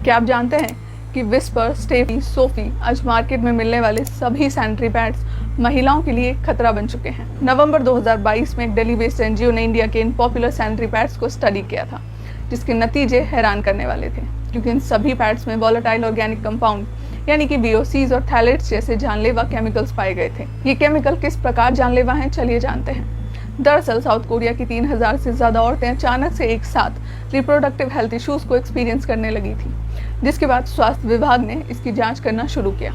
क्या आप जानते हैं कि विस्पर, स्टेफी, सोफी आज मार्केट में मिलने वाले सभी सैनिटरी पैड्स महिलाओं के लिए एक खतरा बन चुके हैं। नवंबर 2022 में एक दिल्ली बेस्ड एनजीओ ने इंडिया के इन पॉपुलर सैनिटरी पैड्स को स्टडी किया था, जिसके नतीजे हैरान करने वाले थे, क्योंकि इन सभी पैड्स में वोलेटाइल ऑर्गेनिक कंपाउंड यानी कि VOCs और थैलेट्स जैसे जानलेवा केमिकल्स पाए गए थे। ये केमिकल किस प्रकार जानलेवा हैं, चलिए जानते हैं। दरअसल साउथ कोरिया की 3000 से ज्यादा औरतें अचानक से एक साथ रिप्रोडक्टिव हेल्थ इश्यूज को एक्सपीरियंस करने लगी थी, जिसके बाद स्वास्थ्य विभाग ने इसकी जांच करना शुरू किया।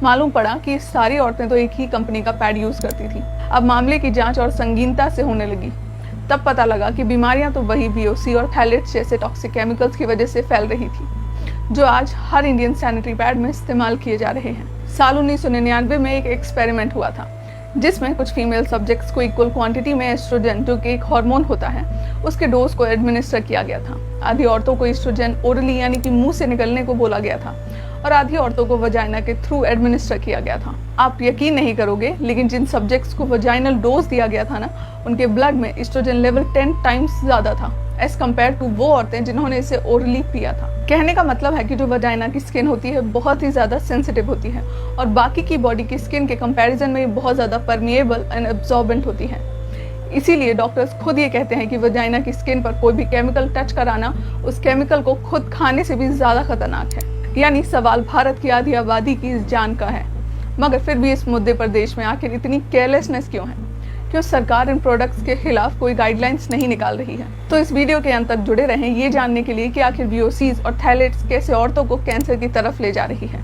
मालूम पड़ा कि सारी औरतें तो एक ही कंपनी का पैड यूज करती थी। अब मामले की जांच और संगीनता से होने लगी। तब पता लगा कि बीमारियां तो वही VOC और थैलेट्स जैसे टॉक्सिक केमिकल्स की वजह से फैल रही थी, जो आज हर इंडियन सैनिटरी पैड में इस्तेमाल किए जा रहे हैं। साल 1999 में एक एक्सपेरिमेंट हुआ था, जिसमें कुछ फीमेल सब्जेक्ट्स को इक्वल क्वांटिटी में एस्ट्रोजन, जो कि एक हार्मोन होता है, उसके डोज को एडमिनिस्टर किया गया था। आधी औरतों को एस्ट्रोजन ओरली यानी कि मुंह से निकलने को बोला गया था और आधी औरतों को वजाइना के थ्रू एडमिनिस्टर किया गया था। आप यकीन नहीं करोगे, लेकिन जिन सब्जेक्ट्स को वजाइनल डोज दिया गया था ना, उनके ब्लड में एस्ट्रोजन लेवल 10 टाइम्स ज्यादा था एज कम्पेयर टू वो औरतें जिन्होंने इसे ओरली पिया था। कहने का मतलब है कि जो वजाइना की स्किन होती है बहुत ही ज्यादा सेंसिटिव होती है और बाकी की बॉडी की स्किन के कंपैरिजन में ये बहुत ज्यादा परमिएबल एंड एब्जॉर्बेंट होती है। इसीलिए डॉक्टर्स खुद ये कहते हैं कि वजाइना की स्किन पर कोई भी केमिकल टच कराना उस केमिकल को खुद खाने से भी ज्यादा खतरनाक है। यानी सवाल भारत की आधी आबादी की इस जान का है। मगर फिर भी इस मुद्दे पर देश में आखिर इतनी केयरलेसनेस क्यों है? क्यों सरकार इन प्रोडक्ट्स के खिलाफ कोई गाइडलाइंस नहीं निकाल रही है? तो इस वीडियो के अंत तक जुड़े रहें ये जानने के लिए कि आखिर VOCs और थैलेट्स कैसे औरतों को कैंसर की तरफ ले जा रही है।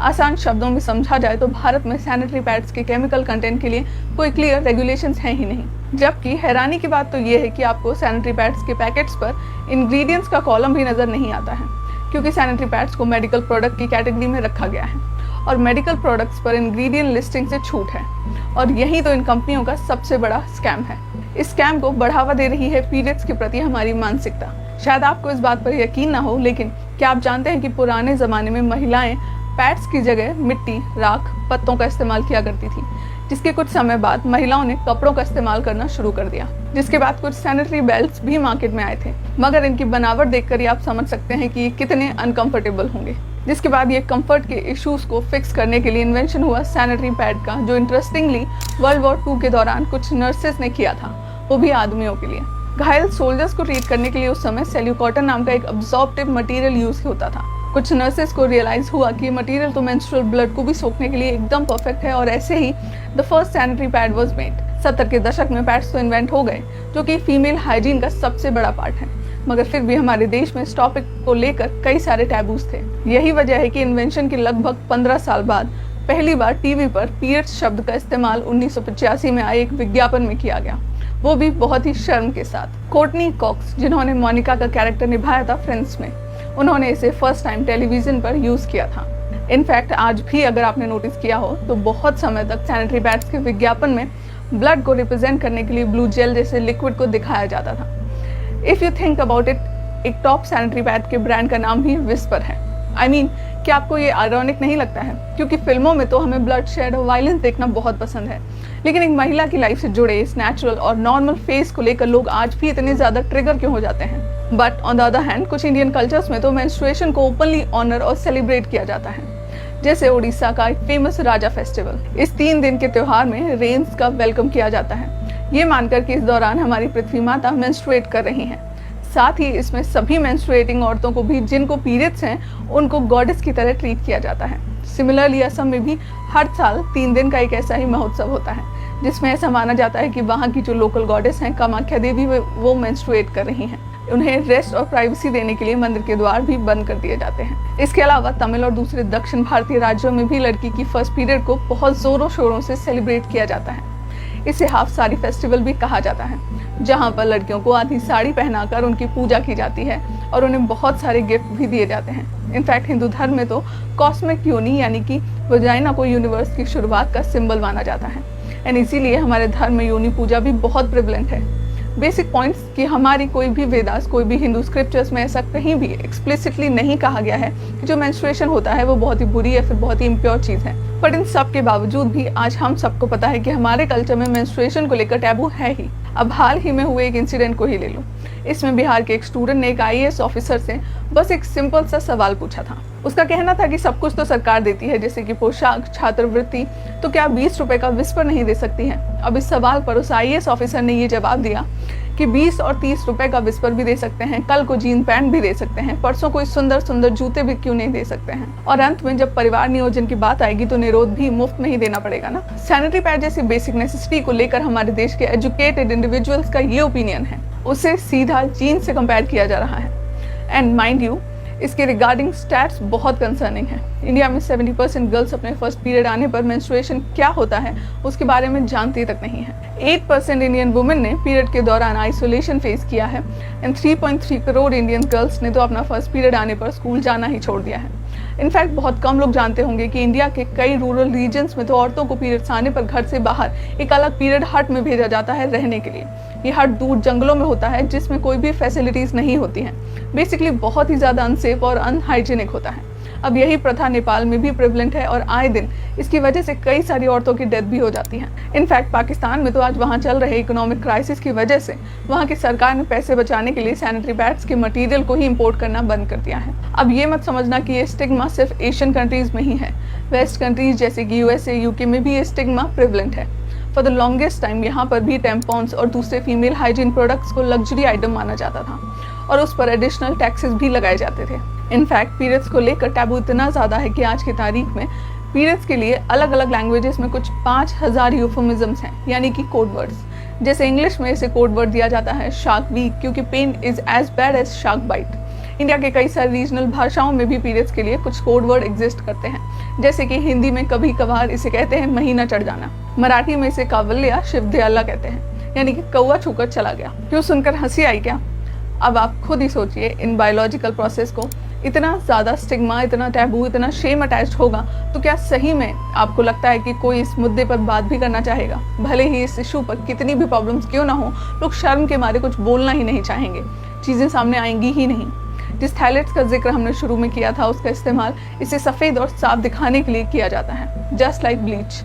आसान शब्दों में समझा जाए तो भारत में सैनिटरी पैड्स के केमिकल कंटेंट के लिए कोई क्लियर रेगुलेशंस हैं ही नहीं। जबकि हैरानी की बात तो ये है कि आपको सैनिटरी पैड्स के पैकेट्स पर इंग्रेडिएंट्स का कॉलम भी नजर नहीं आता है, क्योंकि सैनिटरी पैड्स को मेडिकल प्रोडक्ट की कैटेगरी में रखा गया है और मेडिकल प्रोडक्ट्स पर इंग्रेडिएंट लिस्टिंग से छूट है। और यही तो इन कंपनियों का सबसे बड़ा स्कैम है। इस स्कैम को बढ़ावा दे रही है पीरियड्स के प्रति हमारी मानसिकता। शायद आपको इस बात पर यकीन ना हो, लेकिन क्या आप जानते हैं कि पुराने जमाने में महिलाएं पैड्स की जगह मिट्टी, राख, पत्तों का इस्तेमाल किया करती थी, जिसके कुछ समय बाद महिलाओं ने कपड़ों का इस्तेमाल करना शुरू कर दिया। जिसके बाद कुछ सैनिटरी बेल्ट्स भी मार्केट में आए थे, मगर इनकी बनावट देखकर ही आप समझ सकते हैं कि ये कितने अनकंफर्टेबल होंगे। जिसके बाद ये कंफर्ट के इश्यूज को फिक्स करने के लिए इन्वेंशन हुआ सैनिटरी पैड का, जो इंटरेस्टिंगली वर्ल्ड वॉर 2 के दौरान कुछ नर्सेस ने किया था, वो भी आदमियों के लिए। घायल सोल्जर्स को ट्रीट करने के लिए उस समय सेल्यूकॉटन नाम का एक अब्जॉर्प्टिव मटेरियल यूज होता था। कुछ नर्सेस को रियलाइज हुआ कि मटेरियल तो मेंस्ट्रुअल ब्लड को भी सोखने के लिए एकदम परफेक्ट है, और ऐसे ही the first sanitary pad was made. 70 के दशक में पैड्स तो इन्वेंट हो गए, जो कि फीमेल हाइजीन का सबसे बड़ा पार्ट है, मगर फिर भी हमारे देश में इस टॉपिक को लेकर कई सारे टैबूज थे। यही वजह है कि इन्वेंशन के लगभग 15 साल बाद पहली बार टीवी पर पीरियड्स शब्द का इस्तेमाल 1985 में आए एक विज्ञापन में किया गया, वो भी बहुत ही शर्म के साथ। कोर्टनी कॉक्स, जिन्होंने मोनिका का कैरेक्टर निभाया था फ्रेंड्स में, उन्होंने इसे फर्स्ट टाइम टेलीविजन पर यूज किया था। इनफैक्ट आज भी अगर आपने नोटिस किया हो तो बहुत समय तक सैनिटरी पैड्स के विज्ञापन में ब्लड को रिप्रेजेंट करने के लिए ब्लू जेल जैसे लिक्विड को दिखाया जाता था। If you think about it, एक टॉप सैनिटरी पैड के ब्रांड का नाम भी विस्पर है। I mean, क्या आपको ये आयरॉनिक नहीं लगता है? क्योंकि फिल्मों में तो हमें ब्लड शेड और वायलेंस देखना बहुत पसंद है, लेकिन एक महिला की लाइफ से जुड़े इस नेचुरल और नॉर्मल फेस को लेकर लोग आज भी इतने ज्यादा ट्रिगर क्यों हो जाते हैं? But on the other hand, कुछ इंडियन कल्चर्स में तो मेंस्ट्रुएशन को ओपनली ऑनर और सेलिब्रेट किया जाता है, जैसे उड़ीसा का एक फेमस राजा फेस्टिवल। इस 3 दिन के त्योहार में रेन्स का वेलकम किया जाता है, ये मानकर कि इस दौरान हमारी पृथ्वी माता मेंस्ट्रुएट कर रही हैं। साथ ही इसमें सभी मेंस्ट्रुएटिंग औरतों को भी, जिनको पीरियड्स हैं, उनको गॉडेस की तरह ट्रीट किया जाता है। सिमिलरली असम में भी हर साल 3 दिन का एक ऐसा ही महोत्सव होता है, जिसमें ऐसा माना जाता है कि वहाँ की जो लोकल गॉडेस हैं कामाख्या देवी, वो मेंस्ट्रुएट कर रही हैं। उन्हें रेस्ट और प्राइवेसी देने के लिए मंदिर के द्वार भी बंद कर दिए जाते हैं। इसके अलावा तमिल और दूसरे दक्षिण भारतीय राज्यों में भी लड़की की फर्स्ट पीरियड को बहुत जोरों शोरों से सेलिब्रेट किया जाता है। इसे हाफ साड़ी फेस्टिवल भी कहा जाता है, जहां पर लड़कियों को आधी साड़ी पहनाकर उनकी पूजा की जाती है और उन्हें बहुत सारे गिफ्ट भी दिए जाते हैं। इनफैक्ट हिंदू धर्म में तो कॉस्मिक योनि यानी कि वजाइना को यूनिवर्स की शुरुआत का सिंबल माना जाता है, एंड इसीलिए हमारे धर्म में योनि पूजा भी बहुत प्रिवलेंट है। बेसिक पॉइंट्स कि हमारी कोई भी वेदास, कोई भी हिंदू स्क्रिप्चर्स में ऐसा कहीं भी एक्सप्लिसिटली नहीं कहा गया है कि जो मेंस्ट्रुएशन होता है वो बहुत ही बुरी या फिर बहुत ही इम्प्योर चीज है। बट इन सब के बावजूद भी आज हम सबको पता है कि हमारे कल्चर में मेंस्ट्रुएशन को लेकर टैबू है ही। अब हाल ही में हुए एक इंसिडेंट को ही ले लो। इसमें बिहार के एक स्टूडेंट ने एक IAS ऑफिसर से बस एक सिंपल सा सवाल पूछा था। उसका कहना था कि सब कुछ तो सरकार देती है, जैसे कि पोशाक, छात्रवृत्ति, तो क्या 20 रुपए का विस्पर नहीं दे सकती है। अब इस सवाल पर उस IAS ऑफिसर ने ये जवाब दिया कि 20 और 30 रुपए का विस्पर भी दे सकते हैं, कल को जीन पैंट भी दे सकते हैं, परसों कोई सुंदर सुंदर जूते भी क्यों नहीं दे सकते हैं। और अंत में जब परिवार नियोजन की बात आएगी तो निरोध भी मुफ्त में ही देना पड़ेगा ना। सैनिटरी पैड जैसी बेसिक नेसेसिटी को लेकर हमारे देश के एजुकेटेड इंडिविजुअल्स का ये ओपिनियन है, उसे सीधा जीन से कंपेयर किया जा रहा है। एंड माइंड यू, इसके रिगार्डिंग स्टैट्स बहुत कंसर्निंग है। इंडिया में 70% गर्ल्स अपने फर्स्ट पीरियड आने पर मेंस्ट्रुएशन क्या होता है उसके बारे में जानती तक नहीं है। 8% इंडियन वुमेन ने पीरियड के दौरान आइसोलेशन फेस किया है एंड 3.3 करोड़ इंडियन गर्ल्स ने तो अपना फर्स्ट पीरियड आने पर स्कूल जाना ही छोड़ दिया है। इनफैक्ट बहुत कम लोग जानते होंगे कि इंडिया के कई रूरल रीजन्स में तो औरतों को पीरियड्स आने पर घर से बाहर एक अलग पीरियड हट में भेजा जाता है रहने के लिए। ये हट दूर जंगलों में होता है जिसमें कोई भी फैसिलिटीज नहीं होती हैं। बेसिकली बहुत ही ज्यादा अनसेफ और अनहाइजीनिक होता है। अब यही प्रथा नेपाल में भी प्रेवलेंट है और आए दिन इसकी वजह से कई सारी औरतों की डेथ भी हो जाती है। इनफैक्ट पाकिस्तान में तो आज वहाँ चल रहे इकोनॉमिक क्राइसिस की वजह से वहाँ की सरकार ने पैसे बचाने के लिए सैनिटरी पैड्स के मटेरियल को ही इंपोर्ट करना बंद कर दिया है। अब ये मत समझना कि ये स्टिग्मा सिर्फ एशियन कंट्रीज में ही है। वेस्ट कंट्रीज जैसे कि USA, UK में भी ये स्टिग्मा प्रेवलेंट है। फॉर द लॉन्गेस्ट टाइम यहाँ पर भी टेम्पॉन्स और दूसरे फीमेल हाइजीन प्रोडक्ट्स को लग्जरी आइटम माना जाता था और उस पर एडिशनल टैक्सेस भी लगाए जाते थे। इनफैक्ट पीरियड्स को लेकर टैबू इतना ज़्यादा है कि आज की तारीख में पीरियड्स के लिए अलग अलग लैंग्वेजेस में कुछ 5000 यूफोमिज्म्स हैं, यानी कि कोड वर्ड्स। जैसे इंग्लिश में इसे कोड वर्ड दिया जाता है शार्क वीक, क्योंकि pain is as bad as shark bite. India के कई सारी रीजनल भाषाओं में भी पीरियड्स के लिए कुछ कोड वर्ड एग्जिस्ट करते हैं, जैसे कि हिंदी में कभी कभार इसे कहते हैं महीना चढ़ जाना, मराठी में इसे कावल्या शिवदयाला कहते हैं, यानी कि कौवा छूकर चला गया। क्यों सुनकर हंसी आई क्या? अब आप खुद ही सोचिए, इन बायोलॉजिकल प्रोसेस को इतना ज़्यादा स्टिग्मा, इतना टैबू, इतना शेम अटैच्ड होगा तो क्या सही में आपको लगता है कि कोई इस मुद्दे पर बात भी करना चाहेगा? भले ही इस इशू पर कितनी भी प्रॉब्लम्स क्यों ना हो, लोग शर्म के मारे कुछ बोलना ही नहीं चाहेंगे, चीज़ें सामने आएंगी ही नहीं। जिस थैलेट्स का जिक्र हमने शुरू में किया था उसका इस्तेमाल इसे सफ़ेद और साफ दिखाने के लिए किया जाता है, just like bleach.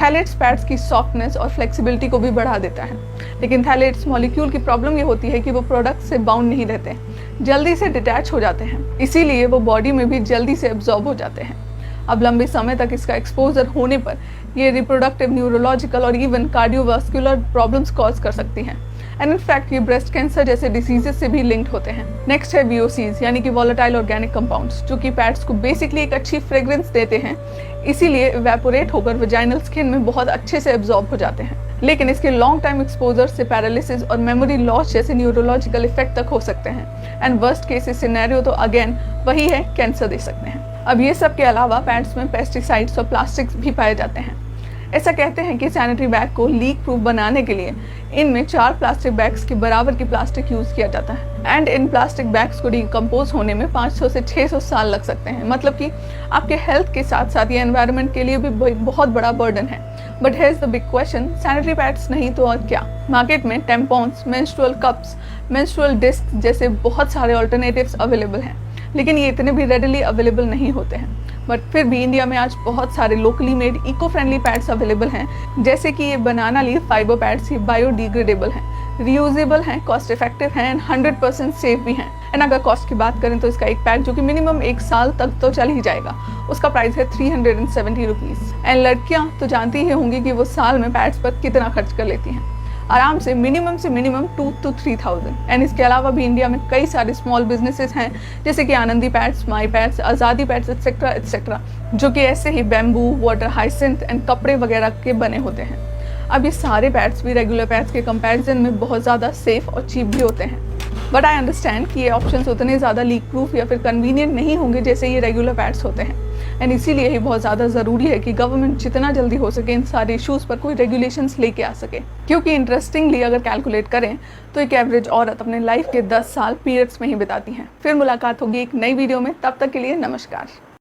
Phthalates pads की सॉफ्टनेस और फ्लेक्सिबिलिटी को भी बढ़ा देता है, लेकिन थैलेट्स मॉलिक्यूल की प्रॉब्लम ये होती है कि वो प्रोडक्ट से बाउंड नहीं रहते, जल्दी से डिटैच हो जाते हैं, इसीलिए वो बॉडी में भी जल्दी से एब्जॉर्ब हो जाते हैं। अब लंबे समय तक इसका एक्सपोजर होने पर ये रिप्रोडक्टिव, न्यूरोलॉजिकल और इवन कार्डियोवास्कुलर प्रॉब्लम्स कॉज कर सकती हैं एंड इनफैक्ट ये ब्रेस्ट कैंसर जैसे डिसीजेस से भी लिंक्ड होते हैं। नेक्स्ट है VOCs, यानी कि वॉलेटाइल ऑर्गेनिक कंपाउंड्स, जो कि पैड्स को बेसिकली एक अच्छी फ्रेग्रेंस देते हैं, इसीलिए इवेपोरेट होकर वजाइनल स्किन में बहुत अच्छे से एब्जॉर्ब हो जाते हैं। लेकिन इसके लॉन्ग टाइम एक्सपोजर से पैरालिसिस और मेमोरी लॉस जैसे न्यूरोलॉजिकल इफेक्ट तक हो सकते हैं एंड वर्स्ट केस सिनेरियो तो अगेन वही है, कैंसर दे सकते हैं। अब ये सब के अलावा पैड्स में पेस्टिसाइड्स और प्लास्टिक्स भी पाए जाते हैं। ऐसा कहते हैं कि सैनिटरी बैग को लीक प्रूफ बनाने के लिए इनमें 4 प्लास्टिक बैग्स के बराबर की प्लास्टिक यूज किया जाता है एंड इन प्लास्टिक बैग्स को डिकम्पोज होने में 500 से 600 साल लग सकते हैं। मतलब कि आपके हेल्थ के साथ साथ ये एनवायरनमेंट के लिए भी बहुत बड़ा बर्डन है। But here is the big question, sanitary pads नहीं तो और क्या? मार्केट में tampons, menstrual cups, menstrual disc जैसे बहुत सारे ऑल्टरनेटिव्स अवेलेबल हैं, लेकिन ये इतने भी रेडिली अवेलेबल नहीं होते हैं। बट फिर भी इंडिया में आज बहुत सारे locally made eco friendly pads available हैं, जैसे कि ये बनाना लीफ फाइबर पैड्स, ये बायोडिग्रेडेबल हैं, रियूजेबल हैं, कॉस्ट इफेक्टिव हैं एंड 100% सेफ भी हैं। एंड अगर कॉस्ट की बात करें तो इसका एक पैड जो कि मिनिमम 1 साल तक तो चल ही जाएगा, उसका प्राइस है 370 रुपीज़। एंड लड़कियाँ तो जानती ही होंगी कि वो साल में पैड्स पर कितना खर्च कर लेती हैं, आराम से मिनिमम 2 to 3,000। एंड इसके अलावा भी इंडिया में कई सारे स्मॉल बिजनेसेस हैं, जैसे कि आनंदी पैड्स, माई पैड्स, आज़ादी पैड्स एटसेट्रा, जो कि ऐसे ही बैम्बू, वाटर हाइसिंथ एंड कपड़े वगैरह के बने होते हैं। अब ये सारे पैड्स भी रेगुलर पैड्स के कंपैरिजन में बहुत ज़्यादा सेफ और चीप भी होते हैं। बट आई अंडरस्टैंड कि ये ऑप्शंस उतने ज़्यादा लीक प्रूफ या फिर कन्वीनियंट नहीं होंगे जैसे ये रेगुलर पैड्स होते हैं। एंड इसीलिए ही बहुत ज़्यादा ज़रूरी है कि गवर्नमेंट जितना जल्दी हो सके इन सारे इश्यूज़ पर कोई रेगुलेशंस लेके आ सके, क्योंकि इंटरेस्टिंगली अगर कैलकुलेट करें तो एक एवरेज औरत अपने लाइफ के 10 साल पीरियड्स में ही बिताती हैं। फिर मुलाकात होगी एक नई वीडियो में, तब तक के लिए नमस्कार।